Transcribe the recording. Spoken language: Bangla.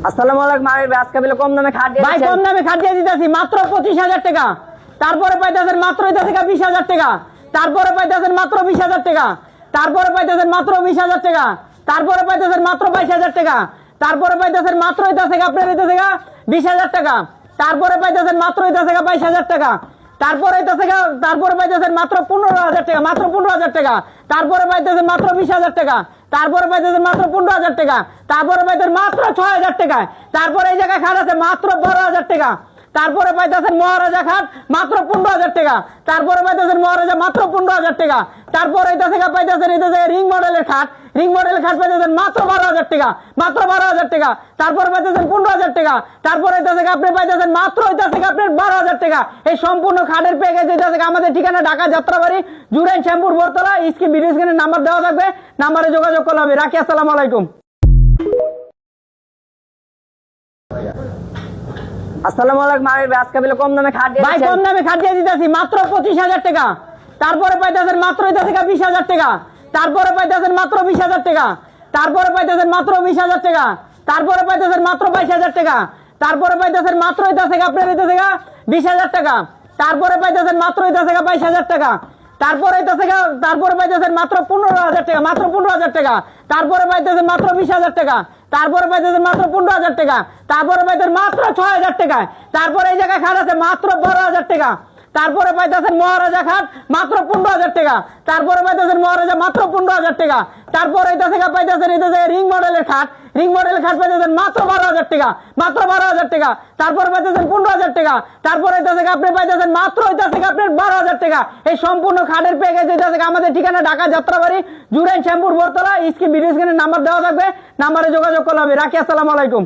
আসসালামু আলাইকুম। আমি আজকে বিলে কম দামে খাট দিয়ে ভাই কম দামে খাট দিয়ে দিতেছি মাত্র 25,000 টাকা। তারপরে পাইতেছেন মাত্র হইতাছে 20,000 টাকা। তারপরে পাইতেছেন মাত্র 20,000 টাকা। তারপরে পাইতেছেন মাত্র 20,000 টাকা। তারপরে পাইতেছেন মাত্র 22,000 টাকা। তারপরে পাইতেছেন মাত্র হইতাছে আপনার হইতাছে 20,000 টাকা। তারপরে পাইতেছেন মাত্র হইতাছে 22,000 টাকা। তারপরে হইতাছে তারপরে পাইতেছেন মাত্র 15,000 টাকা, মাত্র 15,000 টাকা। তারপরে পাইতেছেন মাত্র 20,000 টাকা। তারপরে পাইতেছেন মাত্র 15,000 টাকা। তারপরে পাইতেছেন মাত্র 6,000 টাকা। তারপরে এই জায়গায় খাট আছে মাত্র 12,000 টাকা। তারপরে পাইতেছেন মহারাজা খাট মাত্র 15,000 টাকা। তারপরে পাইতেছেন মহারাজা মাত্র 15,000 টাকা। তারপরে পাইতেছেন রিং মডেলের খাট, রিং মডেলের খাট পাইতেছেন মাত্র 12,000 টাকা, মাত্র 12,000 টাকা। তারপরে পাইতেছেন 15,000 টাকা। তারপরে আপনি পাইতেছেন মাত্র আপনার 12,000 টাকা। এই সম্পূর্ণ খাটের প্যাকেজ আমাদের ঠিকানা ঢাকা যাত্রাবাড়ি জুরাইন শ্যামপুর বরতলা। স্ক্রিন ভিডিও স্ক্রিনে নাম্বার দেওয়া থাকবে, নাম্বারে যোগাযোগ করলে হবে। রাখি, আসসালামু আলাইকুম। আসসালামু আলাইকুম। আমি আজকে বিলে কম দামে খাট দিয়ে ভাই কম দামে খাট দিয়ে দিতেছি মাত্র 25,000 টাকা। তারপরে পাইতেছেন মাত্র হইতাছে 20,000 টাকা। তারপরে পাইতেছেন মাত্র 20,000 টাকা। তারপরে পাইতেছেন মাত্র 20,000 টাকা। তারপরে পাইতেছেন মাত্র 22,000 টাকা। তারপরে পাইতেছেন মাত্র হইতাছে আপনার হইতাছে 20,000 টাকা। তারপরে পাইতেছেন মাত্র হইতাছে 22,000 টাকা। তারপরে পাইতেছেন মাত্র 15,000 টাকা, মাত্র 15,000 টাকা। তারপরে পাইতেছেন মাত্র 20,000 টাকা। তারপরে পাইতেছেন মাত্র 15,000 টাকা। তারপরে পাইতেছেন মাত্র 6,000 টাকা। তারপরে এই জায়গায় খাট আছে মাত্র 12,000 টাকা। তারপরে পাইতেছেন মহারাজা খাট মাত্র 15,000 টাকা। তারপরে পাইতেছেন মহারাজা মাত্র 15,000 টাকা। তারপরে পাইতেছেন রিং মডেলের খাট, রিং মডেলের খাট পাইতেছেন মাত্র 12,000 টাকা, মাত্র 12,000 টাকা। তারপরে পাইতেছেন 15,000 টাকা। তারপরে আপনি পাইতেছেন মাত্র আপনার 12,000 টাকা। এই সম্পূর্ণ খাটের প্যাকেজ আমাদের ঠিকানা ঢাকা যাত্রাবাড়ি জুরাইন শ্যামপুর বরতলা। স্ক্রিন ভিডিও স্ক্রিনে নাম্বার দেওয়া থাকবে, নাম্বারে যোগাযোগ করলে হবে। রাখি, আসসালামু আলাইকুম।